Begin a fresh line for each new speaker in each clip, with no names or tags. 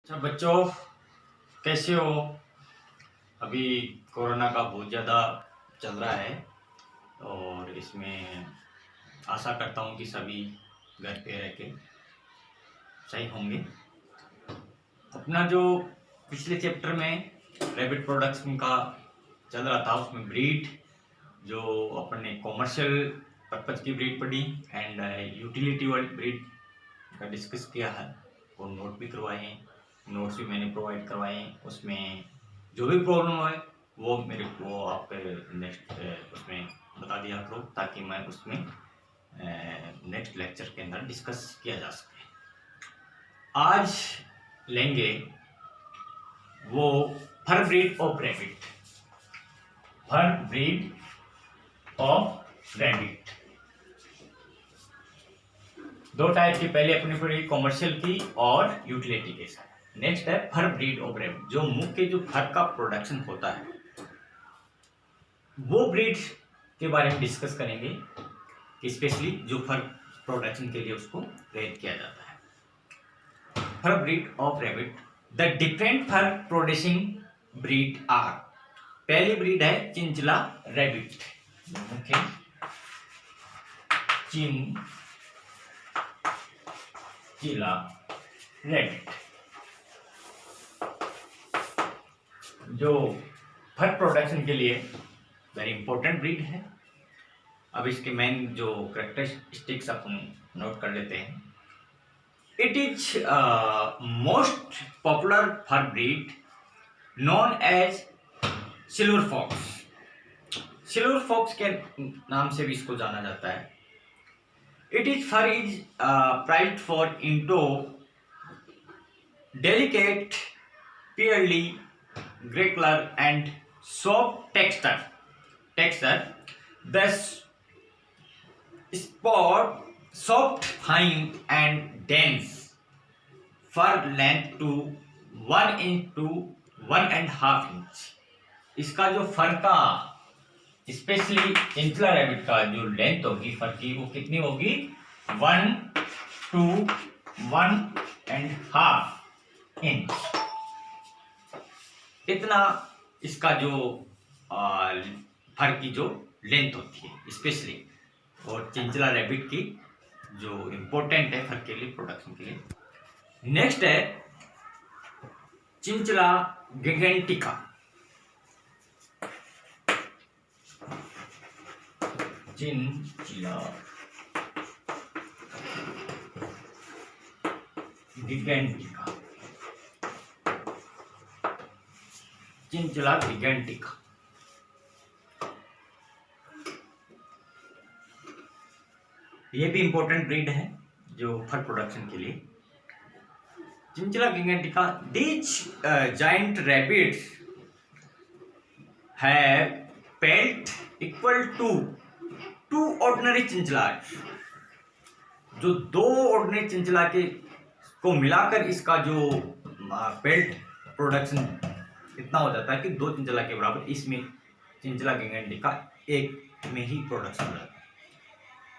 अच्छा बच्चों, कैसे हो? अभी कोरोना का बहुत ज़्यादा चल रहा है और इसमें आशा करता हूँ कि सभी घर पे रह के सही होंगे। अपना जो पिछले चैप्टर में रैबिट प्रोडक्शन का चल रहा था, उसमें ब्रीड जो अपन ने कॉमर्शियल पर्पज की ब्रीड पढ़ी एंड यूटिलिटी वाली ब्रीड का डिस्कस किया है और नोट भी करवाए हैं। नोट्स भी मैंने प्रोवाइड करवाए हैं। उसमें जो भी प्रॉब्लम है वो मेरे को आप नेक्स्ट उसमें बता दिया करो, ताकि मैं उसमें नेक्स्ट लेक्चर के अंदर डिस्कस किया जा सके। आज लेंगे वो fur breed of rabbit. Fur breed of rabbit दो टाइप की, पहले अपने पढ़ी कॉमर्शियल की और यूटिलिटी के साथ। नेक्स्ट है फर ब्रीड ऑफ रैबिट, जो मुख्य जो फर का प्रोडक्शन होता है वो ब्रीड के बारे में डिस्कस करेंगे कि स्पेशली जो फर प्रोडक्शन के लिए उसको रेड किया जाता है। Fur breed of rabbit, the different fur producing breed are. पहली ब्रीड है chinchilla rabbit. Okay, chinchilla rabbit जो फर प्रोडक्शन के लिए वेरी इंपॉर्टेंट ब्रीड है। अब इसके मेन जो कैरेक्टरिस्टिक्स अपन नोट कर लेते हैं। It is most popular fur breed known as silver fox. Silver fox के नाम से भी इसको जाना जाता है। It is fur is prized for into delicate purely gray color and soft texture. The spot soft, fine and dense. Fur length to 1 inch to 1.5 inch. इसका जो फर का स्पेशली चिंचला रैबिट का जो लेंथ होगी फर की, वो कितनी होगी? 1 to 1.5 इंच। इतना इसका जो फर की जो लेंथ होती है स्पेशली, और चिंचला रैबिट की जो इम्पोर्टेंट है फर के लिए, प्रोडक्शन के लिए। नेक्स्ट है चिंचला गिगेंटिका। चिंचला गिगेंटिका, चिंचला गिगेंटिका। ये भी इंपॉर्टेंट ब्रीड है जो फर प्रोडक्शन के लिए। Chinchilla gigantica, these giant rabbits have pelt equal to 2 ordinary chinchilla. जो 2 ऑर्डिनरी चिंचला के को मिलाकर इसका जो पेल्ट प्रोडक्शन इतना हो जाता है कि 2 चिंचला के बराबर इसमें चिंचला गिगेंटिका एक में ही प्रोडक्शन हो जाता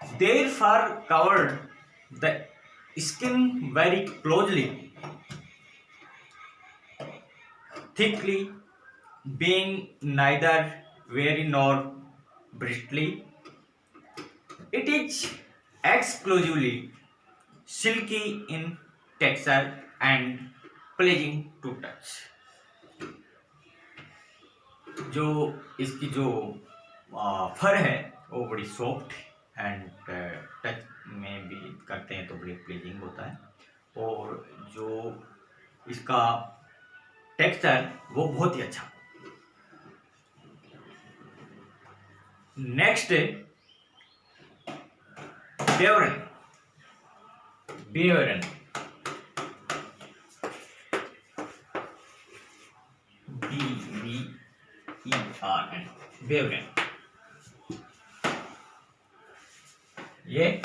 है। Their fur covered the skin very closely, thickly, being neither very nor bristly. It is exclusively silky in texture and pleasing to touch. जो इसकी जो फर है वो बड़ी सॉफ्ट एंड टच में भी करते हैं तो बड़ी प्लीजिंग होता है, और जो इसका टेक्सचर वो बहुत ही अच्छा। नेक्स्ट बेवरन। बेवरन BVERN, बेवरन। ये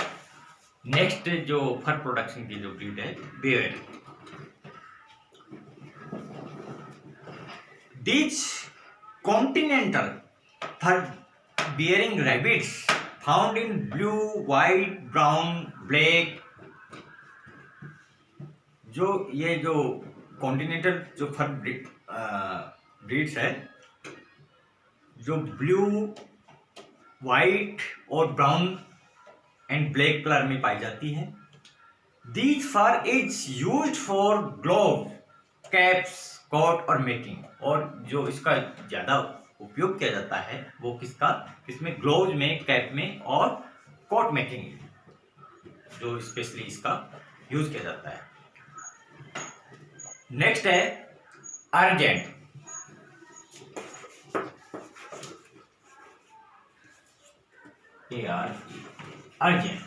नेक्स्ट जो फर प्रोडक्शन की जो ब्रीड है बेवरन। These continental fur-bearing rabbits found in blue, white, brown, black, जो ये जो कॉन्टिनेंटल जो फर ब्रीड्स है, जो ब्लू, वाइट और ब्राउन एंड ब्लैक कलर में पाई जाती है। These fur is used for glove, caps, coat और मेकिंग। और जो इसका ज्यादा उपयोग किया जाता है वो किसमें, ग्लोव में, कैप में और कोट मेकिंग में, जो स्पेशली इसका यूज किया जाता है। नेक्स्ट है अर्जेंट। अर्जेंट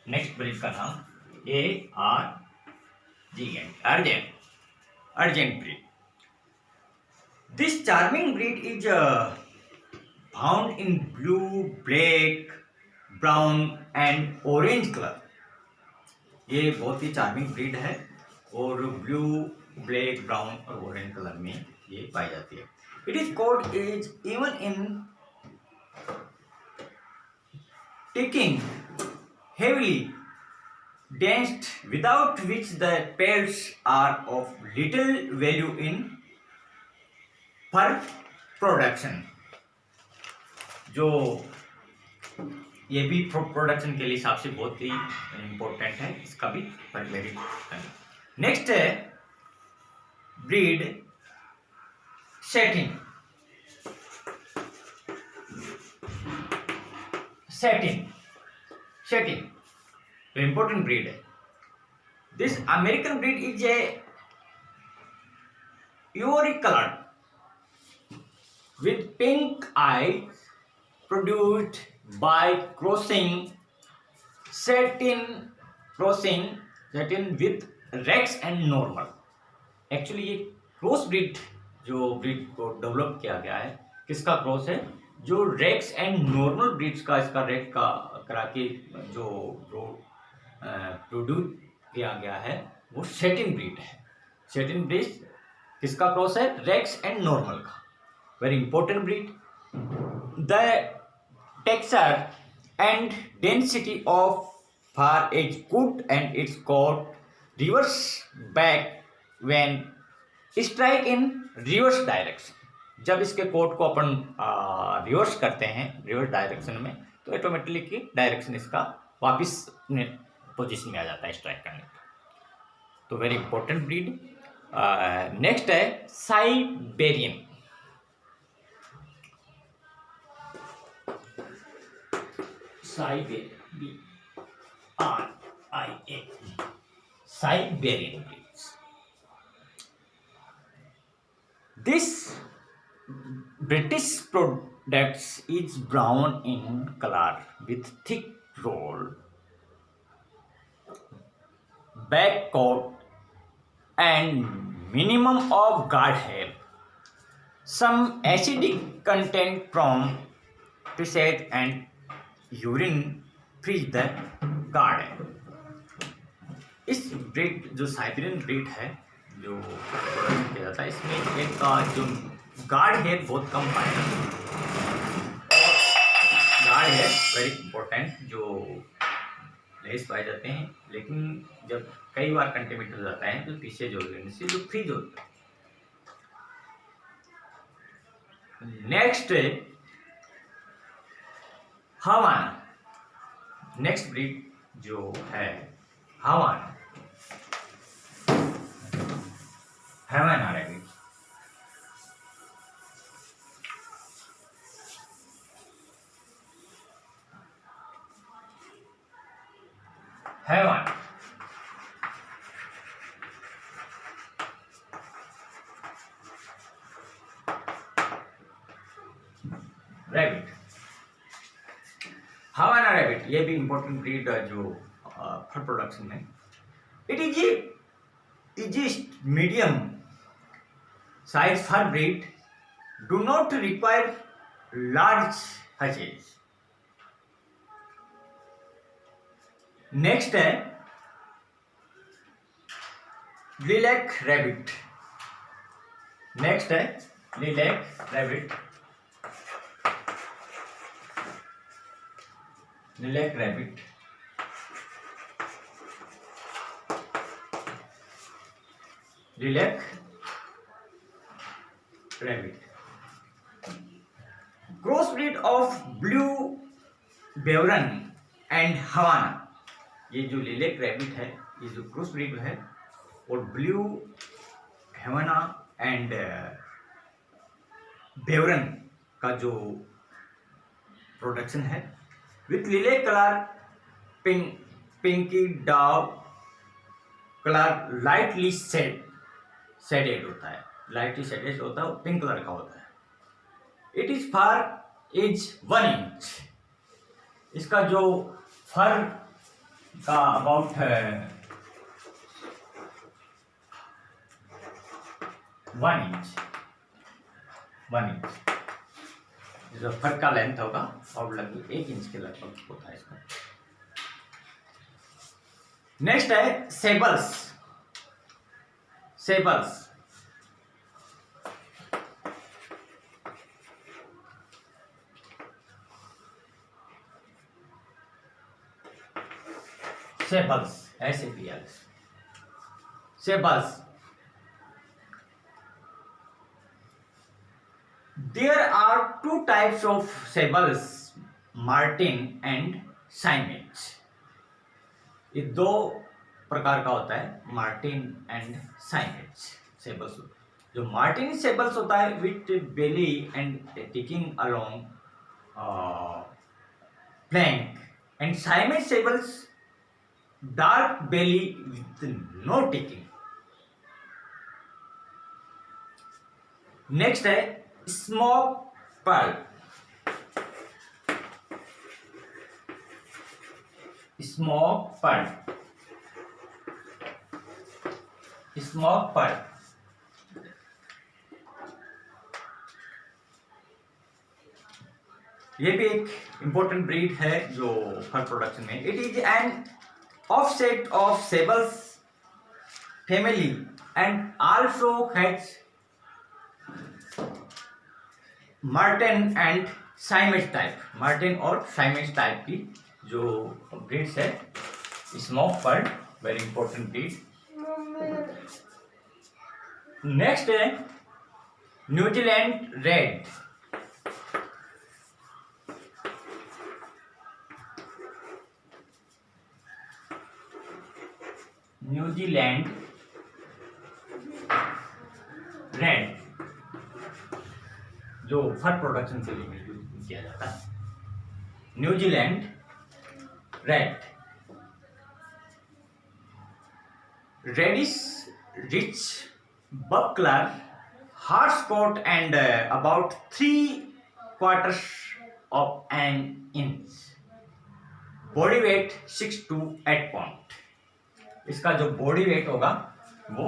नेक्स्ट ब्रीड का नाम urgent, urgent breed. This charming breed is found in blue, black, brown and orange color. ये बहुत ही चार्मिंग ब्रीड है और ब्लू, ब्लैक, ब्राउन और ऑरेंज कलर में ये पाई जाती है। It is caught is even in taking heavily danced, without which the pelts are of little value in fur production. जो ये भी प्रोडक्शन के लिए हिसाब से बहुत ही इंपॉर्टेंट है, इसका भी वेरी। नेक्स्ट है ब्रीड सेटिन। सेटिन तो इंपॉर्टेंट ब्रीड है। This American breed is a ivory colored with pink eyes, produced by crossing satin with rex and normal। Actually ये क्रॉस ब्रीड, जो ब्रीड को डेवलप किया गया है, किसका क्रॉस है, जो रेक्स एंड नॉर्मल ब्रीड्स का, इसका रेक का करा के जो प्रोड्यूस किया गया है वो सेटिन ब्रीड है। सेटिन ब्रीड किसका क्रॉस है, रेक्स एंड नॉर्मल का। Very important breed. The texture and density of fur is good and it's called reverse back when strike in reverse direction। जब इसके कोट को अपन रिवर्स करते हैं, reverse direction में, तो ऑटोमेटिकली डायरेक्शन इसका वापस पोजीशन में आ जाता है स्ट्राइक करने का। तो वेरी इंपॉर्टेंट ब्रीड। नेक्स्ट है Siberian. Siberian breeds. This British product is brown in color with thick roll, back coat and minimum of guard hair. Some acidic content from pH and urine freeze the guard है। इस breed जो Siberian breed है जो किया जाता है, इसमें एक जो गार्ड हेयर बहुत कम पाया जाता है। गार्ड हेयर वेरी इंपॉर्टेंट, जो लेस पाए जाते हैं, लेकिन जब कई बार कंटेमिनेट हो जाता है तो पीछे जो से जो फ्रीज होता है। नेक्स्ट हवाना। नेक्स्ट ब्रीड जो है Havana rabbit. Havana rabbit, Havana rabbit, ये भी इंपॉर्टेंट ब्रीड है जो फर प्रोडक्शन में। It is medium size fur breed, do not require large hutches. Next है लिलैक रैबिट। नेक्स्ट है lilac rabbit. Lilac rabbit lilac rabbit, crossbreed of blue Beveren and Havana. ये जो lilac rabbit है, ये जो crossbreed है, और ब्लू हवाना एंड बेवरन का जो प्रोडक्शन है, with lilac colour pinky dove colour lightly shaded होता है, लाइटली शेडेड होता है, पिंक कलर का होता है। It is fur is 1 inch. इसका जो फर का अबाउट है 1 इंच, 1 इंच जो फर का लेंथ होगा और लगभग 1 इंच के लगभग होता है इसका। नेक्स्ट है sables. Sables sables SABLS sables. There are 2 types of sables, marten and Siamese. ये 2 प्रकार का होता है, मार्टिन एंड साइमेज सेबल्स। जो मार्टिन सेबल्स होता है with belly and ticking along plank, and Siamese sables dark belly with no ticking. Next है smoke pearl. Smoke pearl, smoke pearl ये भी एक इंपॉर्टेंट ब्रीड है जो फर प्रोडक्शन में। It is an offset of Sable's family and also has Marten and Siamese type, Marten और Siamese type की जो breeds है। Smoke Pearl very important breed। Next है न्यूजीलैंड रेड। न्यूजीलैंड रेड जो fur production के लिए use किया जाता है। New Zealand red, reddish rich buckler, harsh coat and about 3/4 of an inch, body weight 6 to 8 pound। इसका जो बॉडी वेट होगा वो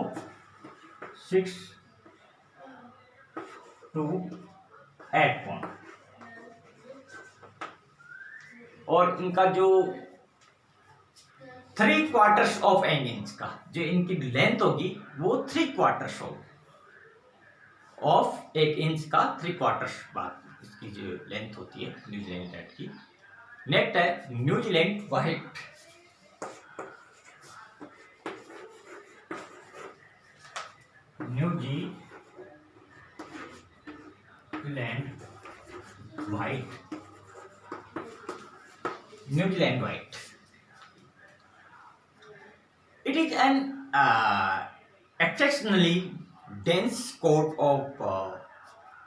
6 to 8 pound, और इनका जो 3/4 ऑफ एन इंच का जो इनकी लेंथ होगी वो 3/4 ऑफ 1 इंच का 3/4 बार इसकी जो लेंथ होती है न्यूजीलैंड रेड की। नेक्स्ट है New Zealand white. New Zealand white, New Zealand white. It is an exceptionally dense coat of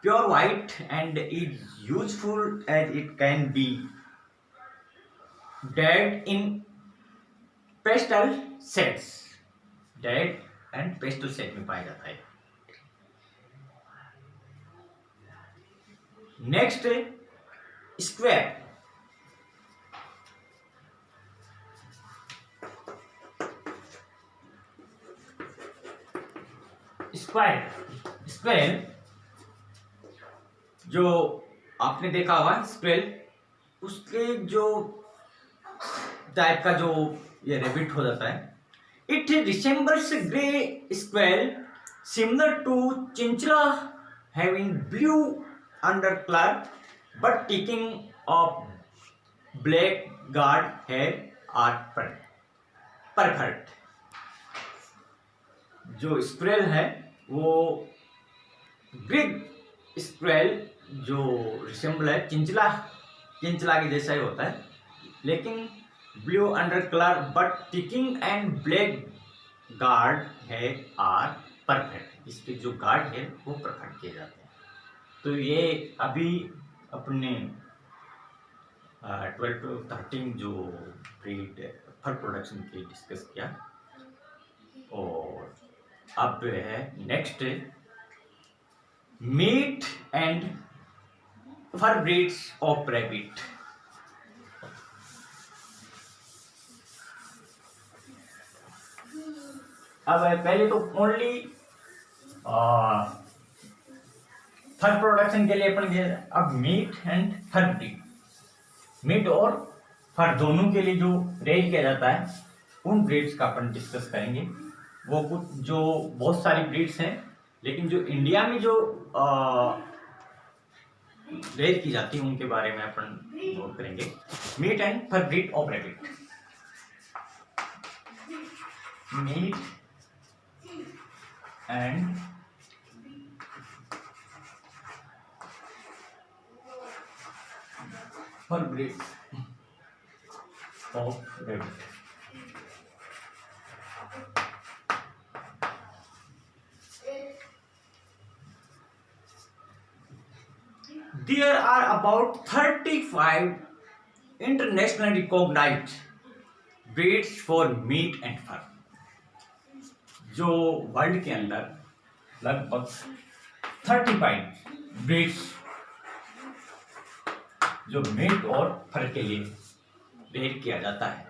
pure white and is useful as it can be dyed in pastel shades, dyed and pastel shade में पाया जाता है। Next square. स्क्वेल जो आपने देखा होगा, स्क्वेल उसके जो टाइप का जो ये रेबिट हो जाता है। It resembles grey squirrel similar to chinchilla having blue under colour but taking off black guard hair are perfect. जो स्क्वेल है वो ग्रीक स्क्वेल जो रिसेंबल है चिंचला के जैसा ही होता है, लेकिन blue under colour but ticking and black guard है आर परफेक्ट। इसके जो गार्ड है वो परफेक्ट किए जाते हैं। तो ये अभी अपने 12 to 13 जो ब्रीड फर प्रोडक्शन की डिस्कस किया। और अब है next meat and fur breeds of rabbit. अब पहले तो ओनली फर प्रोडक्शन के लिए अपन अब meat and fur breed, meat और फर दोनों के लिए जो रेज किया जाता है उन ब्रीड्स का अपन डिस्कस करेंगे। वो कुछ जो बहुत सारी ब्रीड्स हैं, लेकिन जो इंडिया में जो रेज की जाती है उनके बारे में अपन नोट करेंगे। Meat and fur breed of rabbit. Meat and fur breed of rabbit. There are about 35 internationally recognized breeds for meat and fur। जो वर्ल्ड के अंदर लगभग 35 ब्रीड्स जो मीट और फर के लिए रेड किया जाता है,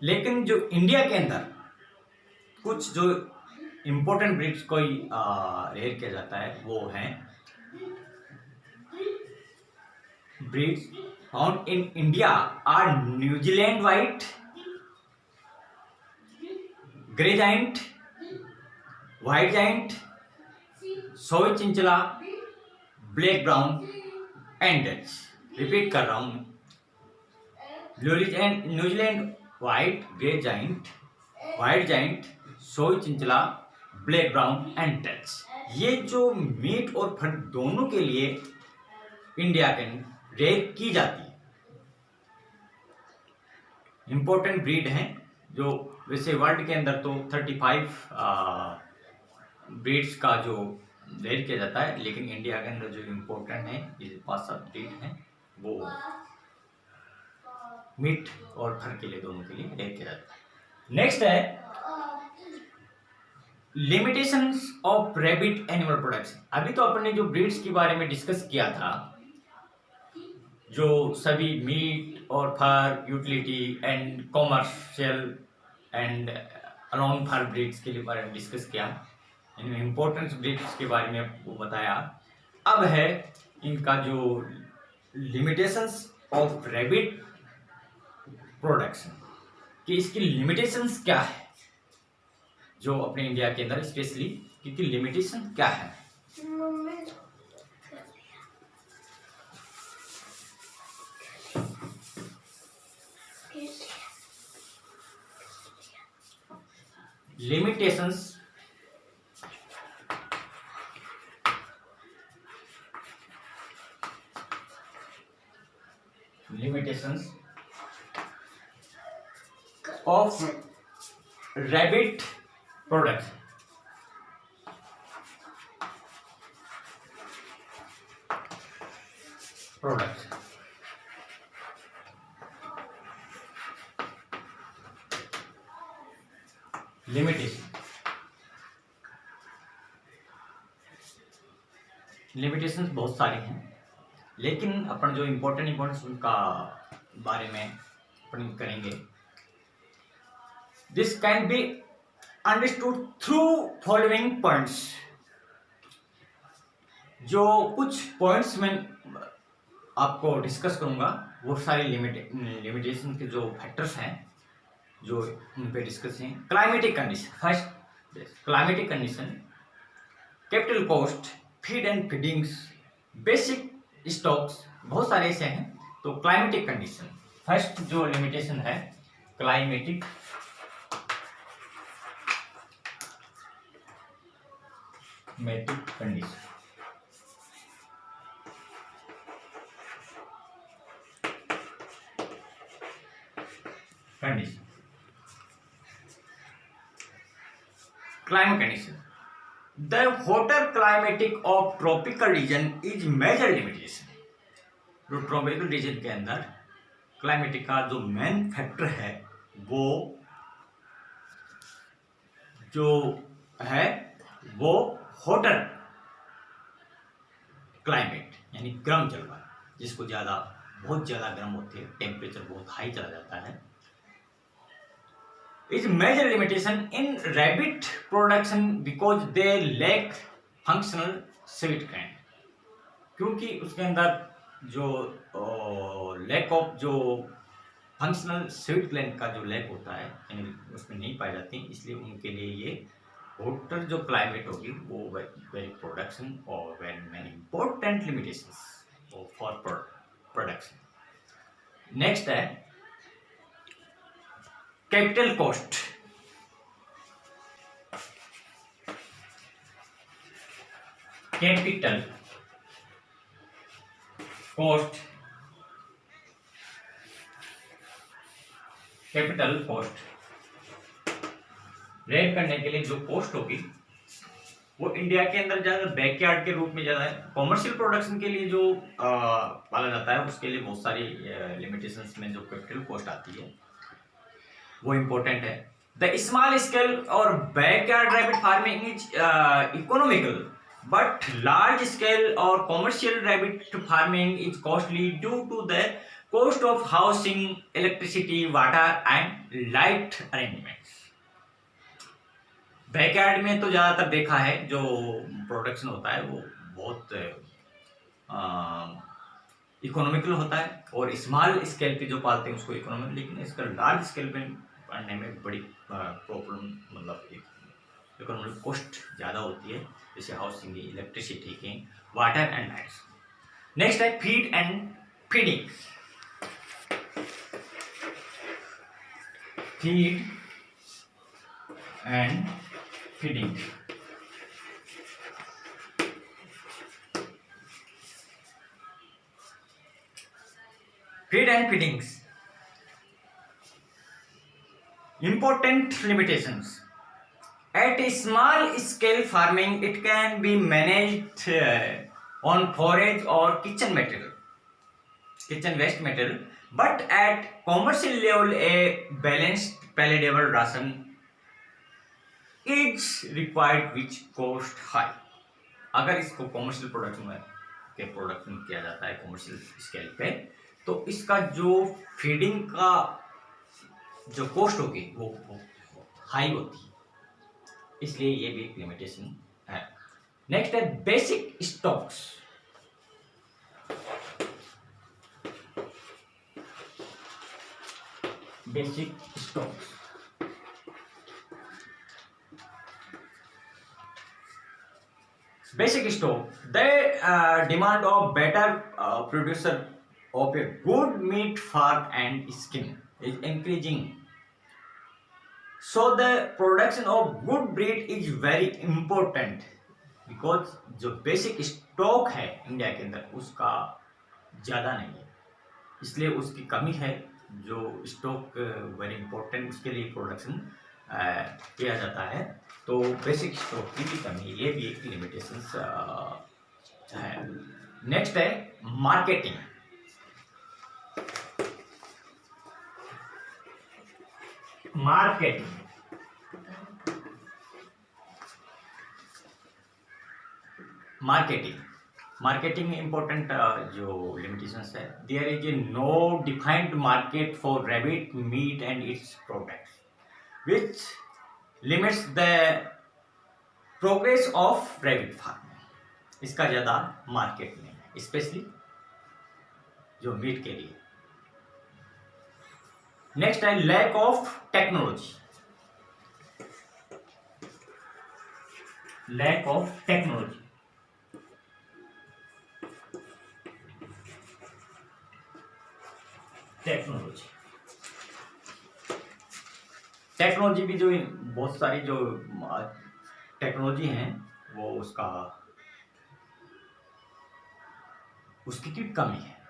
लेकिन जो इंडिया के अंदर कुछ जो इम्पोर्टेंट ब्रीड्स को रेयर किया जाता है वो हैं breeds found in India are New Zealand white, grey giant, white giant, Soviet chinchilla, black brown and Dutch. Repeat कर रहा हूं, New Zealand white, grey giant, white giant, Soviet chinchilla, black brown and Dutch. ये जो मीट और fur दोनों के लिए India के रेयर की जाती है इंपॉर्टेंट ब्रीड हैं। जो वैसे वर्ल्ड के अंदर तो 35 ब्रीड्स का जो रेयर किया जाता है, लेकिन इंडिया के अंदर जो इम्पोर्टेंट है ये 5-7 ब्रीड हैं वो मीट और फर के लिए दोनों के लिए रेयर किया जाता है। नेक्स्ट है limitations of rabbit animal production. अभी तो अपन ने जो ब्रीड्स के बारे में डिस्कस किया था, जो सभी मीट और fur utility and commercial and alone fur breeds के लिए बारे में डिस्कस किया, इनमें इम्पोर्टेंट ब्रीड्स के बारे में आपको बताया। अब है इनका जो लिमिटेशंस ऑफ रैबिट प्रोडक्शन कि इसकी लिमिटेशंस क्या है, जो अपने इंडिया के अंदर स्पेशली क्योंकि लिमिटेशन क्या है। Limitations of rabbit product. Limitations बहुत सारी हैं, लेकिन अपन जो इम्पोर्टेंट उनका बारे में अपन करेंगे। This can be understood through following points. जो कुछ पॉइंट्स में आपको डिस्कस करूंगा वो सारी लिमिटेशन के जो फैक्टर्स हैं जो उन पे डिस्कस हैं। Climatic condition, first climatic condition, capital cost, feed and feedings, basic stocks, बहुत सारे ऐसे हैं। तो क्लाइमेटिक कंडीशन फर्स्ट जो लिमिटेशन है, climatic climatic condition. Climate condition. The hotter climatic of tropical region is major limitation. जो tropical region के अंदर क्लाइमेटिक का जो मेन फैक्टर है वो जो है वो होटर क्लाइमेट यानी गर्म जलवायु, जिसको बहुत ज़्यादा गर्म होती है, टेम्परेचर बहुत हाई चला जाता है, is major limitation in rabbit production because they lack functional sweet gland, क्योंकि उसके अंदर जो लैक ऑफ जो फंक्शनल स्वीट ग्लैंड का जो लैक होता है यानी उसमें नहीं पाई जाती, इसलिए उनके लिए ये होटल जो क्लाइमेट होगी वो वेरी प्रोडक्शन और very many important limitations for production. Next है capital cost. Capital cost, capital cost rate करने के लिए जो कॉस्ट होगी वो इंडिया के अंदर ज्यादा बैकयार्ड के रूप में ज्यादा है। कॉमर्शियल प्रोडक्शन के लिए जो पाला जाता है उसके लिए बहुत सारी लिमिटेशंस में जो कैपिटल कॉस्ट आती है वो इम्पोर्टेंट है। द स्मॉल स्केल और backyard rabbit farming is economical but large scale or commercial rabbit farming is costly due to the cost of housing, electricity, water and light arrangements। Backyard में तो ज़्यादातर देखा है जो प्रोडक्शन होता है वो बहुत इकोनॉमिकल होता है, और स्मॉल स्केल पे जो पालते हैं उसको इकोनॉमिकल, लेकिन इसका लार्ज स्केल पे पालने में बड़ी प्रॉब्लम मतलब इकोनॉमिक कॉस्ट ज़्यादा होती है, जैसे हाउसिंग की, इलेक्ट्रिसिटी की, वाटर एंड लाइट्स। नेक्स्ट है feed and feeding. Feed and feeding. Feed and feedings important limitations. At a small scale farming, it can be managed on forage or kitchen waste material, but at commercial level, a balanced palatable ration is required, which cost high। अगर इसको commercial production किया जाता है commercial scale पे, तो इसका जो feeding का जो कॉस्ट होगी वो हाई होती है, इसलिए ये भी एक लिमिटेशन है। नेक्स्ट है basic stocks. Basic stocks basic stock, the demand of better producer of a good meat farm and skin is increasing, so the production of good breed is very important, because जो basic stock है India के अंदर उसका ज़्यादा नहीं है, इसलिए उसकी कमी है। जो स्टॉक वेरी इंपॉर्टेंट, उसके लिए प्रोडक्शन किया जाता है, तो बेसिक स्टॉक की भी कमी, ये भी एक लिमिटेशंस है। नेक्स्ट है मार्केटिंग। मार्केटिंग में इम्पोर्टेंट जो लिमिटेशंस है, there is a no defined market for rabbit meat and its products, which limits the progress of rabbit farming. इसका ज़्यादा मार्केट नहीं है, स्पेशली जो मीट के लिए। नेक्स्ट है lack of technology. Lack of technology, technology भी जो बहुत सारी जो टेक्नोलॉजी हैं वो उसकी की कमी है।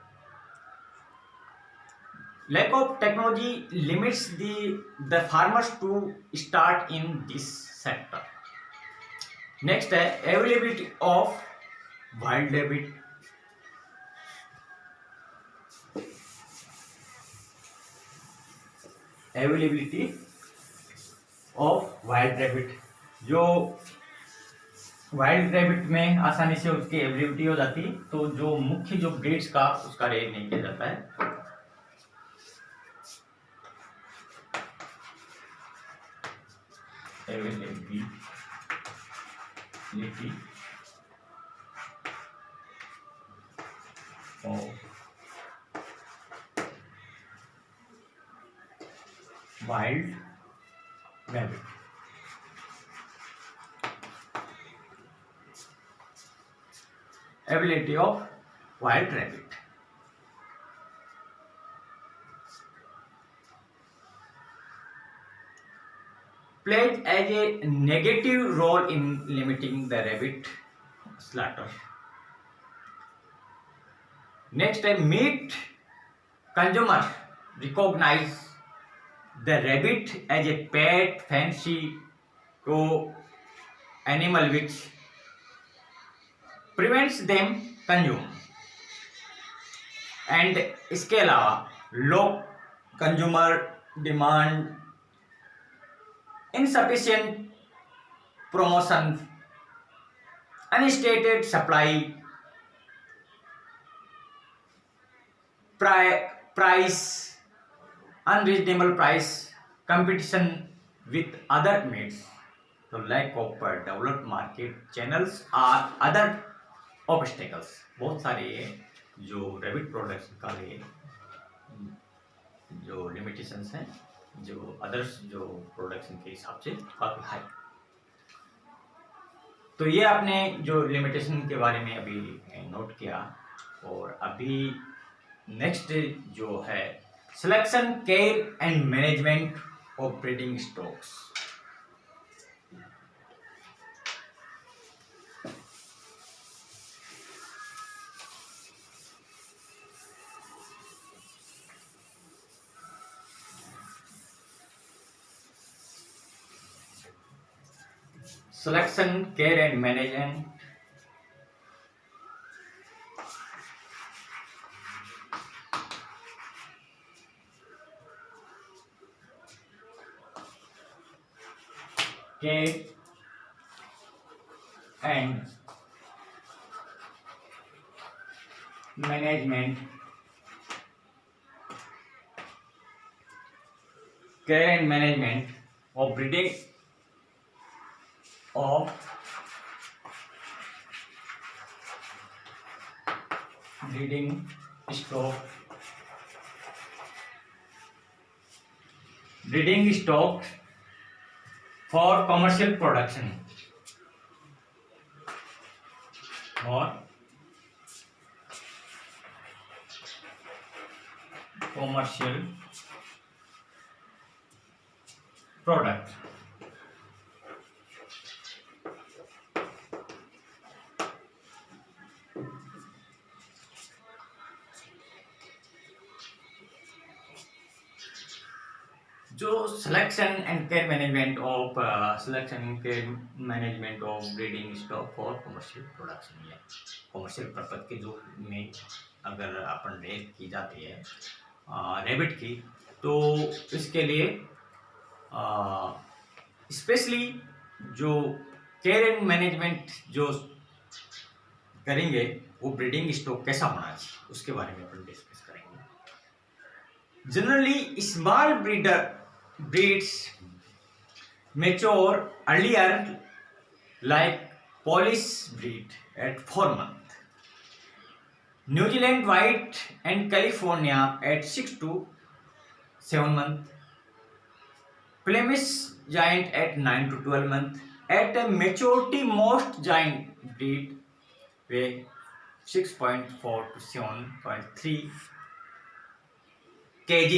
Lack of technology limits the farmers to start in this sector. Next है availability of wild rabbit. Availability of wild rabbit. जो वाइल्ड रैबिट में आसानी से उसकी अवेलेबिलिटी हो जाती, तो जो मुख्य जो ब्रीड्स का उसका रेयर नहीं किया जाता है। availability of wild rabbit. Availability of wild rabbit. Plays as a negative role in limiting the rabbit slaughter. Next, a meat consumer recognize the rabbit as a pet fancy to animal which prevents them consume. And इसके अलावा low consumer demand, insufficient promotion, unstated supply, price, unreasonable price, competition with other meats, so lack of developed market channels are other obstacles. बहुत सारे जो rabbit products का जो limitations हैं, जो others जो प्रोडक्ट्स के हिसाब से काफ़ी हाई। तो ये आपने जो लिमिटेशन के बारे में अभी नोट किया। और अभी नेक्स्ट जो है selection, care and management of breeding stocks. Selection, care and management care and management of breeding of breeding stock for commercial production, or commercial product. जो selection and care management of breeding stock for commercial production, या commercial purpose के जो में अगर अपन rare की जाती है rabbit की, तो इसके लिए स्पेशली जो केयर एंड मैनेजमेंट जो करेंगे, वो ब्रीडिंग स्टॉक कैसा होना चाहिए उसके बारे में अपन डिस्कस करेंगे। Generally small breeds mature earlier, like Polish breed at 4 months, New Zealand White and California at 6 to 7 months, Flemish Giant at 9 to 12 months. At a maturity, most giant breed weigh 6.4 to 7.3 kg.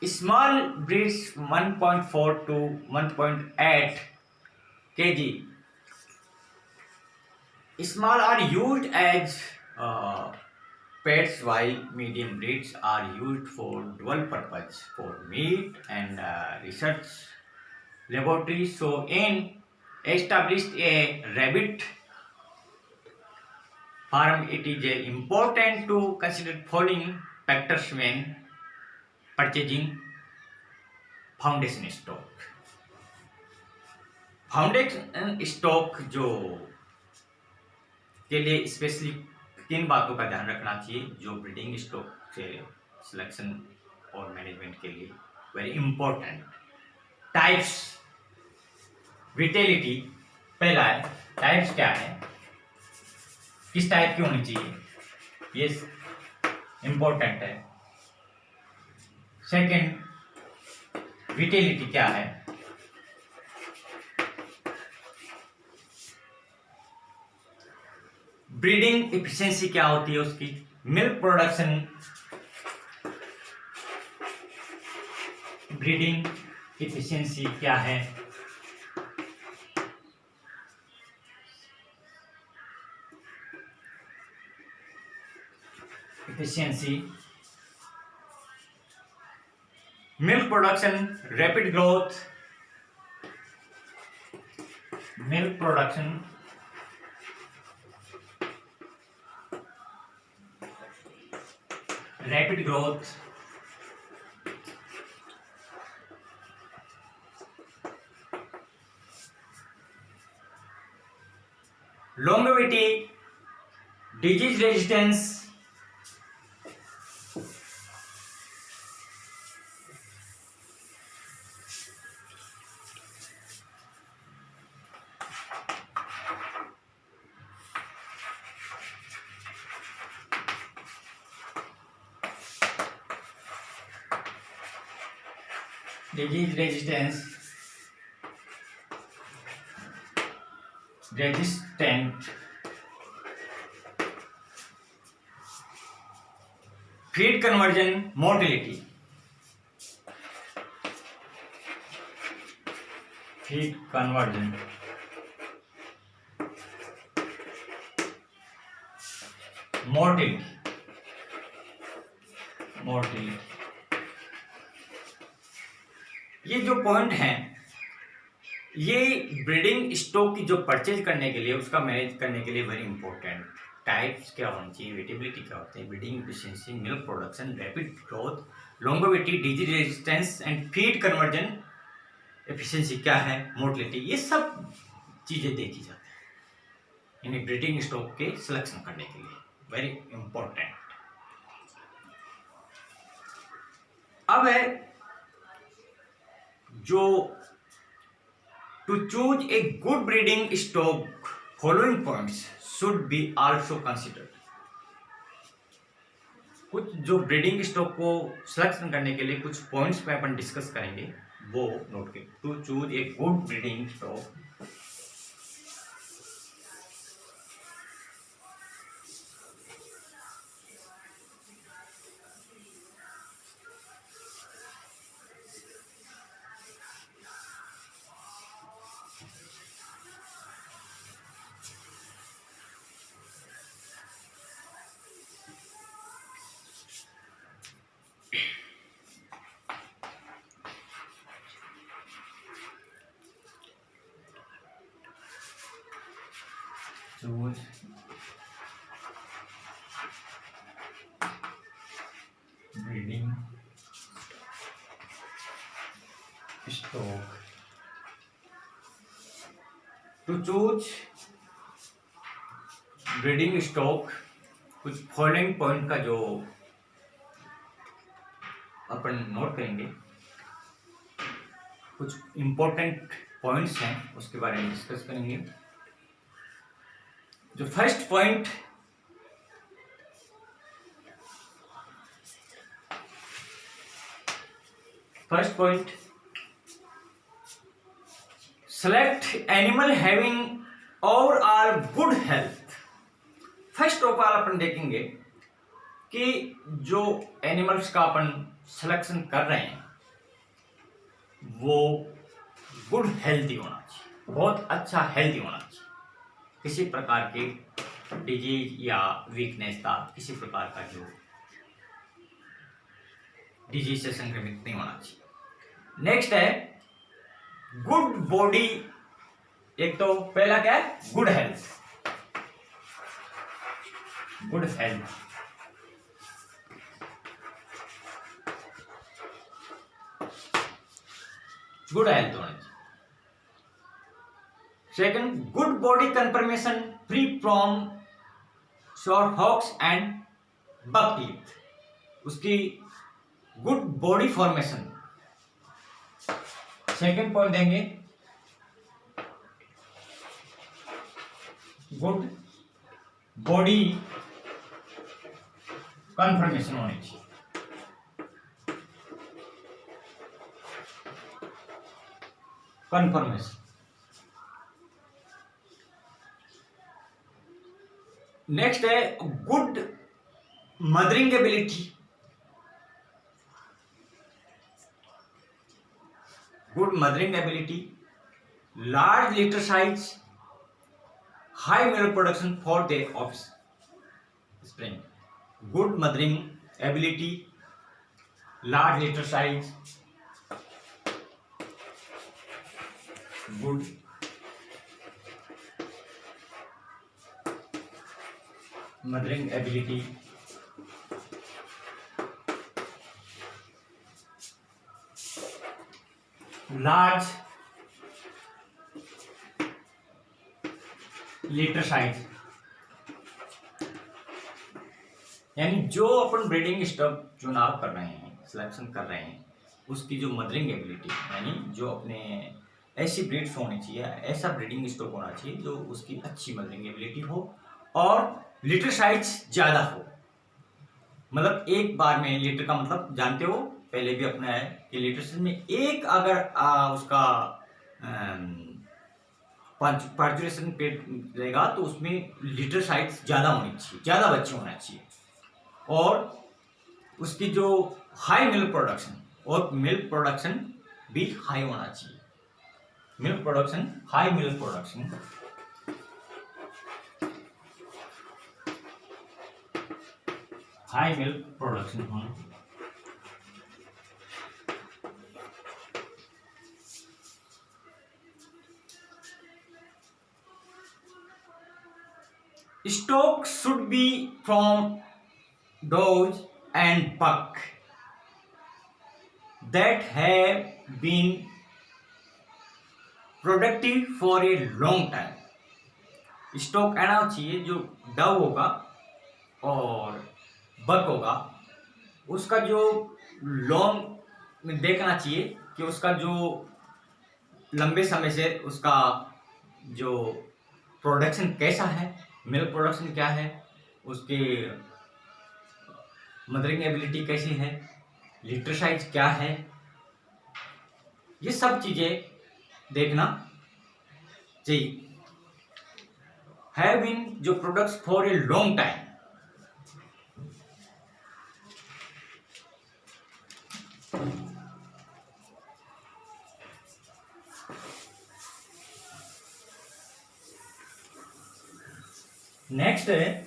Small breeds 1.4 to 1.8 kg. Small are used as pets, while medium breeds are used for dual purpose for meat and research laboratory. So, in established a rabbit farm, it is important to consider following factors when purchasing foundation stock. Foundation stock जो के लिए specially किन बातों का ध्यान रखना चाहिए जो ब्रीडिंग स्टॉक से सिलेक्शन और मैनेजमेंट के लिए वेरी इंपॉर्टेंट. Types, vitality. पहला है टाइप्स क्या है, किस टाइप की होनी चाहिए, ये इंपॉर्टेंट है. सेकंड, विटेलिटी क्या है. ब्रीडिंग एफिशिएंसी क्या होती है उसकी. मिल्क प्रोडक्शन, ब्रीडिंग एफिशिएंसी क्या है. Efficiency, milk production, rapid growth. Milk production, rapid growth. longevity, disease resistance. Disease resistance, resistant. Feed conversion, mortality. Feed conversion, mortality. Mortality. ये जो पॉइंट हैं ये ब्रीडिंग स्टॉक की जो परचेज करने के लिए उसका मैनेज करने के लिए वेरी इंपॉर्टेंट. टाइप्स क्या होनी चाहिए, वेटेबिलिटी क्या होते हैं, breeding efficiency, milk production, rapid growth, longevity, disease resistance and feed conversion efficiency क्या है, मोर्टलिटी. ये सब चीज़ें देखी जाती हैं यानी ब्रीडिंग स्टॉक के सिलेक्शन करने के लिए वेरी इंपॉर्टेंट. अब है जो to choose a good breeding stock following points should be also considered. कुछ जो ब्रीडिंग स्टॉक को सिलेक्शन करने के लिए कुछ पॉइंट्स पे अपन डिस्कस करेंगे वो नोट करें. To choose a good breeding stock, choose breeding stock. To choose breeding stock कुछ फॉलोइंग पॉइंट का जो अपन नोट करेंगे, कुछ इंपॉर्टेंट पॉइंट्स हैं उसके बारे में डिस्कस करेंगे. जो first point, select animal having overall good health. First of all अपन देखेंगे कि जो एनिमल्स का अपन सिलेक्शन कर रहे हैं वो गुड हेल्दी होना चाहिए, बहुत अच्छा हेल्दी होना चाहिए, किसी प्रकार के डिजीज या वीकनेस का, किसी प्रकार का जो डिजीज से संक्रमित नहीं होना चाहिए। नेक्स्ट है गुड बॉडी। एक तो पहला क्या है, good health, good health. Good health होना चाहिए। Second, good body conformation free from sore hocks and buck teeth. उसकी good body formation. Second point देंगे गुड बॉडी कंफर्मेशन होनी चाहिए। कंफर्मेशन। नेक्स्ट है good mothering ability. Good mothering ability, large litter size, high milk production for the offspring. Good mothering ability, large litter size, good mothering ability, large litter size. यानी जो अपन breeding stock चुनाव कर रहे हैं, selection कर रहे हैं, उसकी जो मदरिंग एबिलिटी, यानी जो अपने ऐसी ब्रीड्स होनी चाहिए, ऐसा ब्रीडिंग स्टॉक होना चाहिए जो उसकी अच्छी मदरिंग एबिलिटी हो और लिटर साइज ज़्यादा हो। मतलब एक बार में लीटर का मतलब जानते हो, पहले भी अपना है कि लीटर में एक अगर उसका पार्चुलेशन पेट रहेगा तो उसमें लीटर साइज ज़्यादा होनी चाहिए, ज़्यादा बच्चे होना चाहिए। और उसकी जो हाई मिल्क प्रोडक्शन, और मिल्क प्रोडक्शन भी हाई होना चाहिए। Milk production, high milk production, high milk production होना। Stock should be from does and buck that have been productive for a long time. Stock ऐसा चाहिए जो डव होगा और बक होगा, उसका जो लॉन्ग में देखना चाहिए कि उसका जो लंबे समय से उसका जो प्रोडक्शन कैसा है, मिल्क प्रोडक्शन क्या है, उसके मदरिंग एबिलिटी कैसी है, लीटर साइज क्या है, ये सब चीजें देखना चाहिए। हैव बीन जो products for a long time. Next है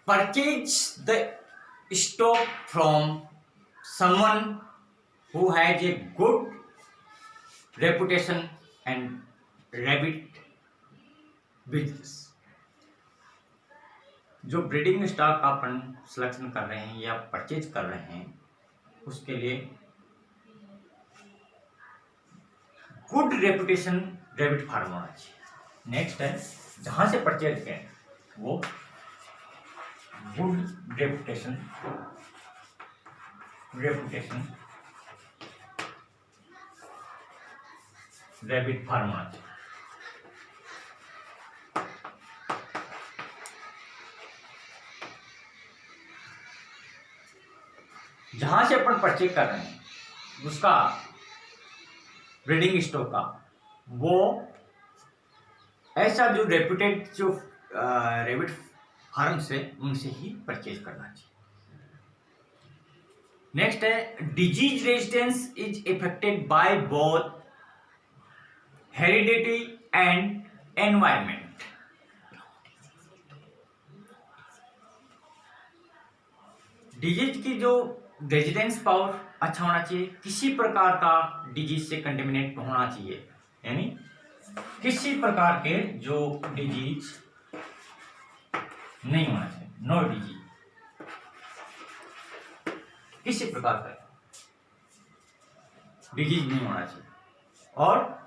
purchase the stock from someone who has a good reputation and rabbit business। जो ब्रीडिंग स्टॉक अपन सिलेक्शन कर रहे हैं या परचेज कर रहे हैं, उसके लिए गुड रेपुटेशन रैबिट फार्म होना चाहिए। नेक्स्ट है जहां से परचेज करें वो गुड रेपुटेशन रैबिट फार्म होना चाहिए। जहां से अपन परचेज कर रहे हैं उसका ब्रीडिंग स्टॉक का, वो ऐसा जो रेप्यूटेड जो रेबिट फार्म से उनसे ही परचेज करना चाहिए। नेक्स्ट है disease resistance is affected by both heredity and environment. Disease की जो रेजिडेंस पावर अच्छा होना चाहिए, किसी प्रकार का डिजीज से कंटेमिनेट होना चाहिए, यानी किसी प्रकार के जो डिजीज नहीं होना चाहिए, नो डिजीज, किसी प्रकार का डिजीज नहीं होना चाहिए। और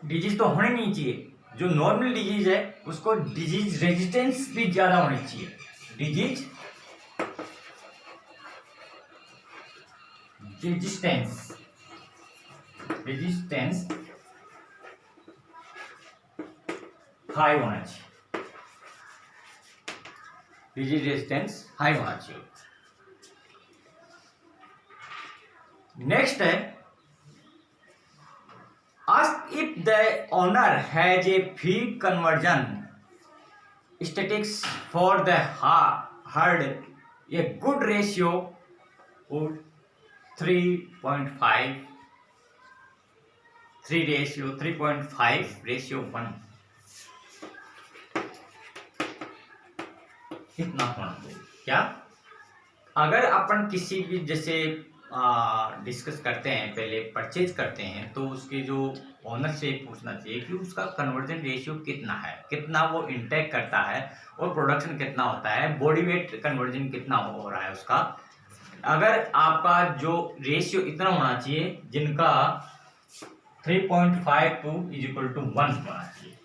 डिजीज तो होने नहीं चाहिए, जो नॉर्मल डिजीज है उसको डिजीज रेजिस्टेंस भी ज्यादा होनी चाहिए, डिजीज रेजिस्टेंस हाई होना चाहिए, डिजीज रेजिस्टेंस हाई होना चाहिए। नेक्स्ट है ask if the owner has a feed conversion statistics for the herd, a good ratio would 3.5 ratio 1 कितना होना चाहिए। क्या अगर अपन किसी भी जैसे डिस्कस करते हैं, पहले परचेज करते हैं, तो उसके जो ओनर से पूछना चाहिए कि उसका कन्वर्जन रेशियो कितना है, कितना वो इंटेक करता है और प्रोडक्शन कितना होता है, बॉडी वेट कन्वर्जन कितना हो रहा है उसका। अगर आपका जो रेशियो इतना होना चाहिए, जिनका 3.52 = 1 होना चाहिए।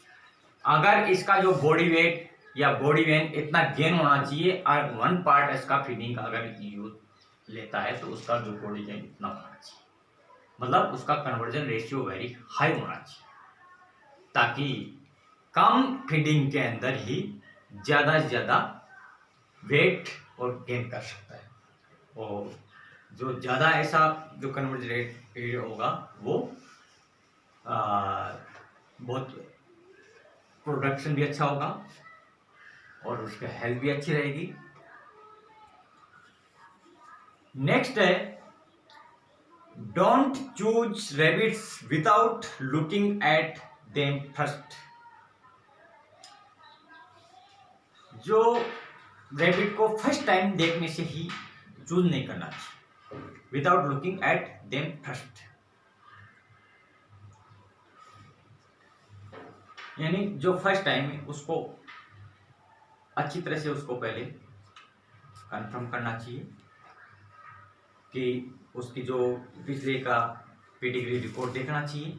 अगर इसका जो बॉडी वेट या बॉडी वेट इतना गेन होना चाहिए और 1 पार्ट इसका फीडिंग का अगर यूज लेता है तो उसका जो बॉडी वेट इतना होना चाहिए, मतलब उसका कन्वर्जन रेशियो वेरी हाई होना चाहिए, ताकि कम फीडिंग के अंदर ही ज़्यादा से ज़्यादा वेट और गेन कर सकता है। और जो ज़्यादा ऐसा जो कन्वर्जन रेट होगा वो बहुत प्रोडक्शन भी अच्छा होगा और उसका हेल्थ भी अच्छी रहेगी। नेक्स्ट है don't choose rabbits without looking at them first. जो रैबिट को फर्स्ट टाइम देखने से ही चूज नहीं करना चाहिए, without looking at them first, यानी जो फर्स्ट टाइम है उसको अच्छी तरह से उसको पहले कंफर्म करना चाहिए कि उसकी जो पिछले का पेडिग्री रिकॉर्ड देखना चाहिए,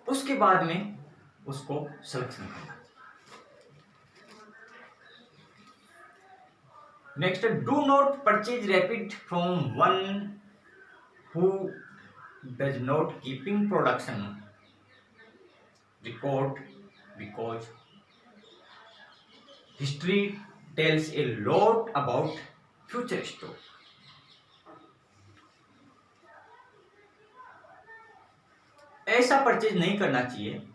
उसके बाद में उसको सिलेक्शन करना चाहिए। Next, do not purchase rapid from one who does not keeping production record because history tales a lot about future stock. ऐसा परचेज नहीं करना चाहिए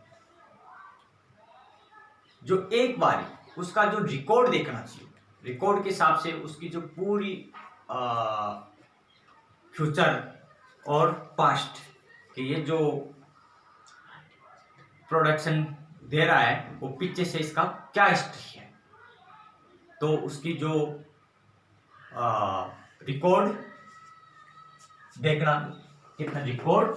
जो एक बार उसका जो रिकॉर्ड देखना चाहिए, रिकॉर्ड के हिसाब से उसकी जो पूरी फ्यूचर और पास्ट कि ये जो प्रोडक्शन दे रहा है वो पीछे से इसका क्या हिस्ट्री है, तो उसकी जो रिकॉर्ड देखना, कितना रिकॉर्ड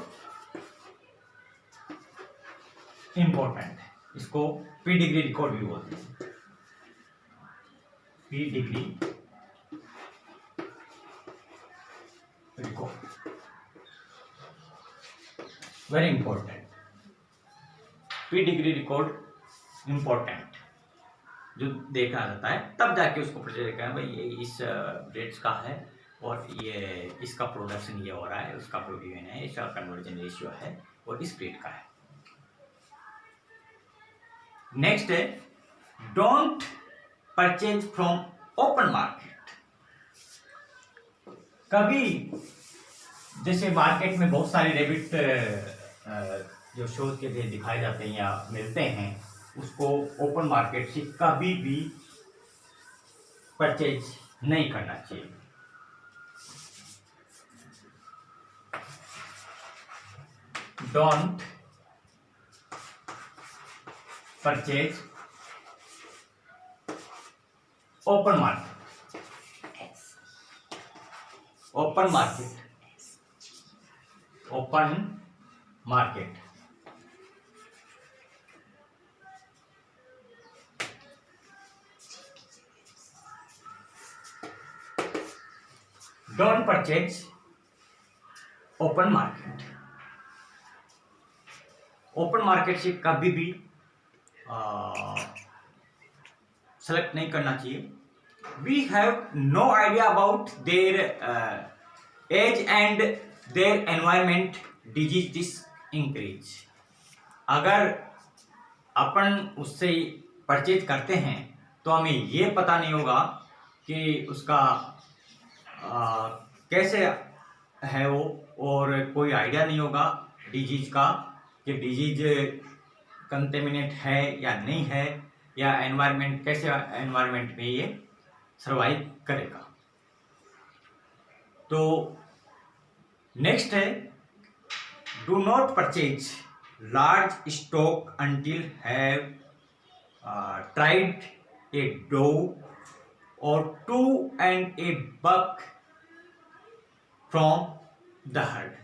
इंपॉर्टेंट है। इसको पीडिग्री रिकॉर्ड भी बोलते हैं, pedigree record very important. Pedigree record important जो देखा जाता है, तब जाके उसको पता चलेगा भाई ये इस रेट्स का है और ये इसका प्रोडक्शन ये हो रहा है, उसका प्रोड्यूशन है, इसका कन्वर्जन रेशियो है और इस रेट का है। नेक्स्ट है don't purchase from open market. कभी जैसे मार्केट में बहुत सारे रैबिट जो शोध के लिए दिखाए जाते हैं या मिलते हैं, उसको ओपन मार्केट से कभी भी परचेज नहीं करना चाहिए। Don't purchase open market, open market, open market. Don't purchase open market. Open market से कभी भी सेलेक्ट नहीं करना चाहिए। We have no idea about their age and their environment disease increase. अगर अपन उससे परचेज करते हैं तो हमें ये पता नहीं होगा कि उसका कैसे है वो, और कोई आइडिया नहीं होगा डिजीज का कि डिजीज कंटेमिनेट है या नहीं है, या एनवायरनमेंट कैसे एनवायरनमेंट में ये सर्वाइव करेगा। तो नेक्स्ट है, do not purchase large stock until have tried a doe or two and a buck from the herd.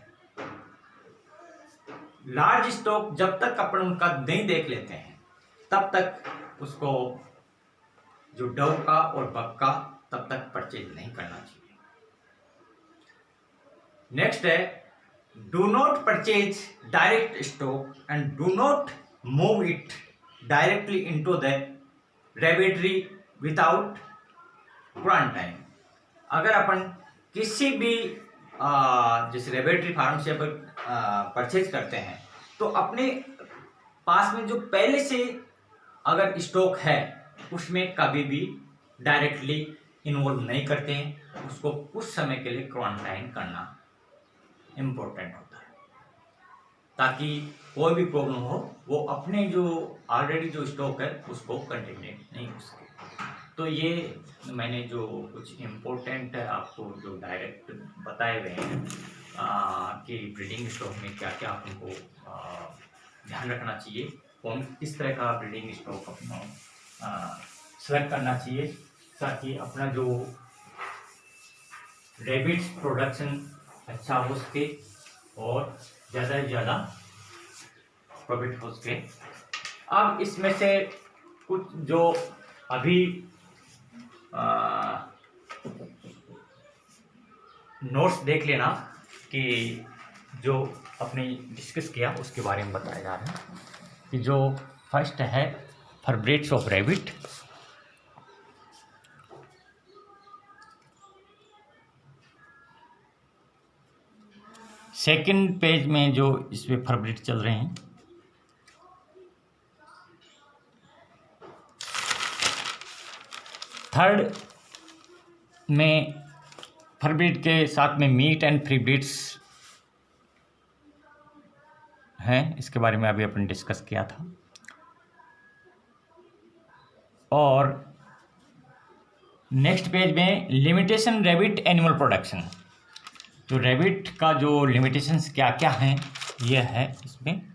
Large stock जब तक अपन उनका नहीं देख लेते हैं तब तक उसको जो डव का और बक का तब तक परचेज नहीं करना चाहिए। नेक्स्ट है, do not purchase direct stock and do not move it directly into the rabbitry without quarantine. अगर अपन किसी भी जैसे रेबिटरी फार्म से अपन परचेज करते हैं तो अपने पास में जो पहले से अगर स्टॉक है उसमें कभी भी डायरेक्टली इन्वॉल्व नहीं करते हैं, उसको कुछ समय के लिए क्वारंटाइन करना इम्पोर्टेंट होता है, ताकि कोई भी प्रॉब्लम हो वो अपने जो ऑलरेडी जो स्टॉक है उसको कंटेमिनेट नहीं हो सके। तो ये मैंने जो कुछ इम्पोर्टेंट आपको जो डायरेक्ट बताए हुए हैं कि ब्रीडिंग स्टॉक में क्या क्या आपको ध्यान रखना चाहिए, कौन किस तरह का ब्रीडिंग स्टॉक अपना सेलेक्ट करना चाहिए, ताकि अपना जो रैबिट्स प्रोडक्शन अच्छा हो सके और ज़्यादा से ज़्यादा प्रॉफिट हो सके। अब इसमें से कुछ जो अभी नोट्स देख लेना कि जो अपने डिस्कस किया उसके बारे में बताया जा रहा है। कि जो फर्स्ट है फॉरब्रेड्स ऑफ रैबिट, सेकंड पेज में जो इसमें फॉरब्रेड चल रहे हैं, थर्ड में फॉरब्रेड के साथ में मीट एंड फ्री ब्रीड्स हैं, इसके बारे में अभी अपन डिस्कस किया था। और नेक्स्ट पेज में लिमिटेशन रैबिट एनिमल प्रोडक्शन, तो रैबिट का जो लिमिटेशंस क्या क्या हैं ये है इसमें।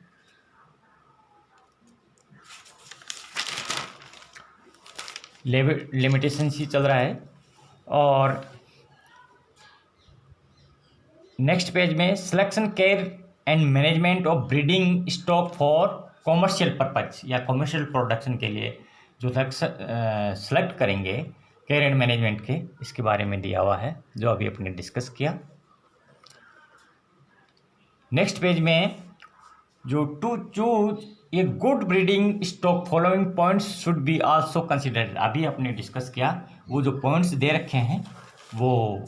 लिमिटेशंस ही चल रहा है। और नेक्स्ट पेज में selection care and management of breeding stock for commercial purpose या कॉमर्शियल प्रोडक्शन के लिए जो सेलेक्ट करेंगे केयर एंड मैनेजमेंट के, इसके बारे में दिया हुआ है जो अभी अपने डिस्कस किया। नेक्स्ट पेज में जो to choose a good breeding stock following points should be also considered, अभी अपने डिस्कस किया, वो जो पॉइंट्स दे रखे हैं वो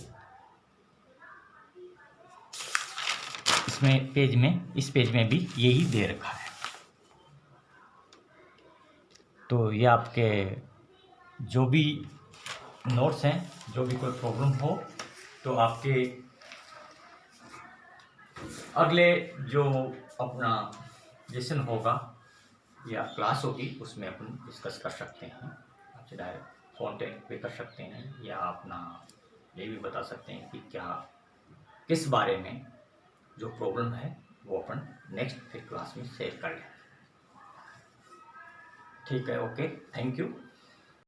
इसमें पेज में, इस पेज में भी यही दे रखा है। तो ये आपके जो भी नोट्स हैं, जो भी कोई प्रॉब्लम हो तो आपके अगले जो अपना सेशन होगा या क्लास होगी उसमें अपन डिस्कस कर सकते हैं। आपसे डायरेक्ट कॉन्टेक्ट भी कर सकते हैं या अपना ये भी बता सकते हैं कि क्या किस बारे में जो प्रॉब्लम है वो अपन नेक्स्ट फिर क्लास में शेयर कर लें। ठीक है, ओके, थैंक यू।